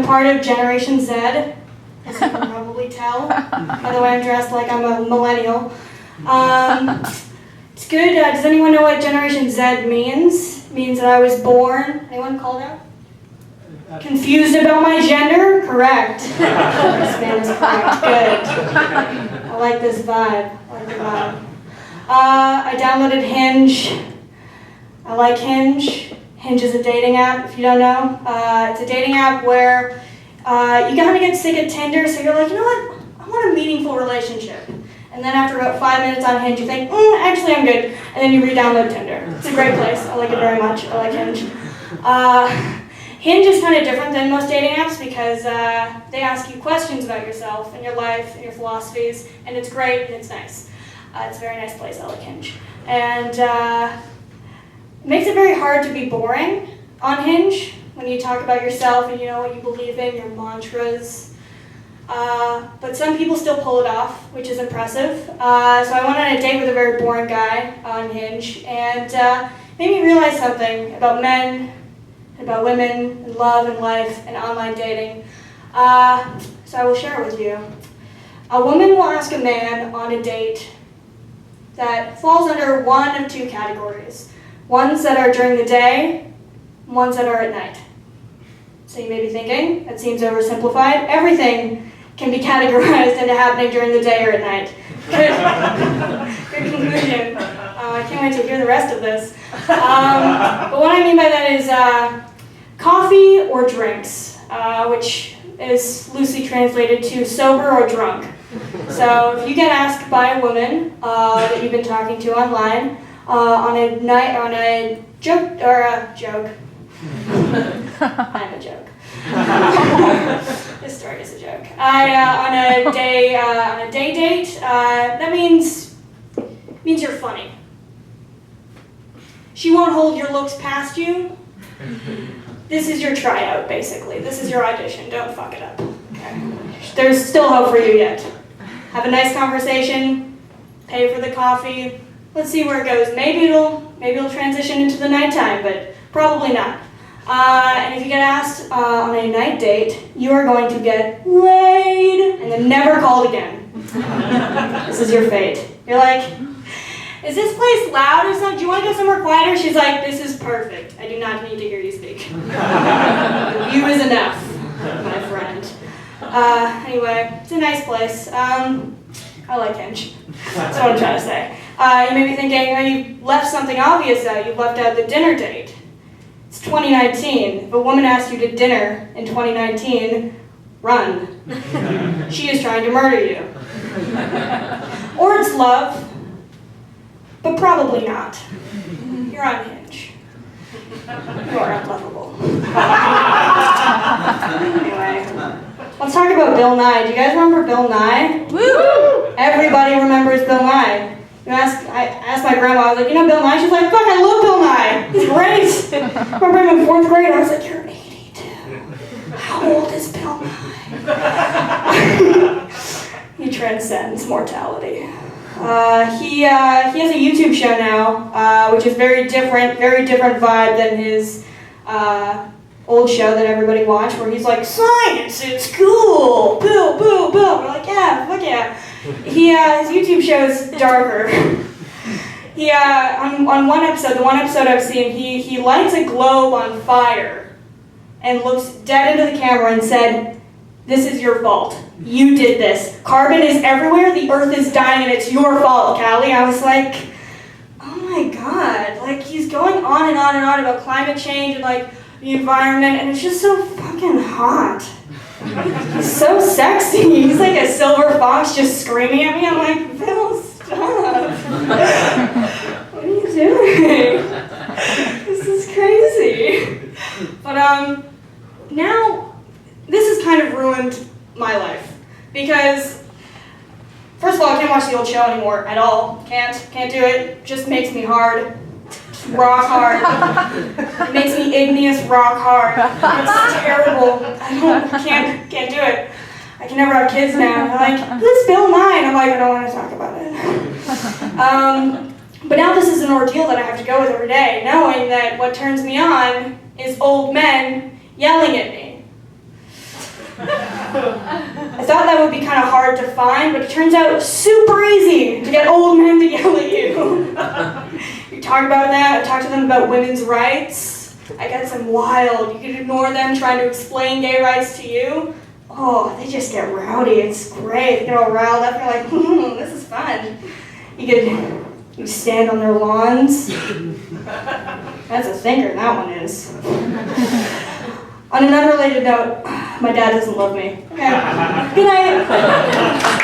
part of Generation Z, as you can probably tell by the way I'm dressed like I'm a millennial. It's good. Does anyone know what Generation Z means? It means that I was born. Anyone called out? Confused about my gender? Correct. This man is correct. Good. I like this vibe. I like the vibe. I downloaded Hinge. I like Hinge. Hinge is a dating app, if you don't know. It's a dating app where you kind of get sick of Tinder, so you're like, you know what? I want a meaningful relationship. And then after about 5 minutes on Hinge, you think, actually I'm good. And then you re-download Tinder. It's a great place. I like it very much. I like Hinge. Hinge is kind of different than most dating apps because they ask you questions about yourself and your life and your philosophies, and it's great and it's nice. It's a very nice place. I like Hinge. And it makes it very hard to be boring on Hinge when you talk about yourself and you know what you believe in, your mantras. But some people still pull it off, which is impressive. So I went on a date with a very boring guy on Hinge, and made me realize something about men, about women, and love and life, and online dating. So I will share it with you. A woman will ask a man on a date that falls under one of two categories. Ones that are during the day, ones that are at night. So you may be thinking, that seems oversimplified. Everything can be categorized into happening during the day or at night. Good conclusion. I can't wait to hear the rest of this. But what I mean by that is coffee or drinks, which is loosely translated to sober or drunk. So if you get asked by a woman that you've been talking to online on a joke, I'm a joke. This story is a joke. On a day date, that means you're funny. She won't hold your looks past you. This is your tryout, basically. This is your audition. Don't fuck it up. Okay. There's still hope for you yet. Have a nice conversation. Pay for the coffee. Let's see where it goes. Maybe it'll transition into the nighttime, but probably not. And if you get asked on a night date, you are going to get laid and then never called again. This is your fate. You're like, is this place loud or something? Do you want to go somewhere quieter? She's like, this is perfect. I do not need to hear you speak. The view is enough, my friend. Anyway, it's a nice place. I like Hinge. That's what I'm trying to say. You may be thinking, oh, you left something obvious out. You left out the dinner date. It's 2019. If a woman asks you to dinner in 2019, run. She is trying to murder you. Or it's love, but probably not. You're on Hinge. You are unlovable. Anyway, let's talk about Bill Nye. Do you guys remember Bill Nye? Woo! Everybody remembers Bill Nye. I asked my grandma, I was like, you know Bill Nye? She's like, fuck, I love Bill Nye. He's great. I remember him in 4th grade. I was like, you're 82. How old is Bill Nye? He transcends mortality. He has a YouTube show now, which is very different vibe than his old show that everybody watched, where he's like, science, it's cool, Bill. We're like, yeah, fuck yeah. His YouTube show is darker. He on one episode, the one episode I've seen, he lights a globe on fire and looks dead into the camera and said, this is your fault. You did this. Carbon is everywhere, the earth is dying, and it's your fault, Callie. I was like, oh my god. Like, he's going on and on and on about climate change and like the environment, and it's just so fucking hot. He's so sexy. He's like a silver fox just screaming at me. I'm like, Bill, stop. What are you doing? This is crazy. But now this has kind of ruined my life. Because first of all, I can't watch the old show anymore at all. Can't do it. Just makes me hard. Rock hard. It makes me igneous rock hard. It's terrible. I can't do it. I can never have kids now. They're like, who's Bill Nye? And I'm like, I don't want to talk about it. But now this is an ordeal that I have to go with every day, knowing that what turns me on is old men yelling at me. I thought that would be kind of hard to find, but it turns out super easy to get old men to yell at you. You talk about that, talk to them about women's rights. I guess I'm wild. You can ignore them trying to explain gay rights to you. Oh, they just get rowdy. It's great. They get all riled up. You're like, this is fun. You stand on their lawns. That's a thinker, that one is. On an unrelated note, my dad doesn't love me. Okay. Good night.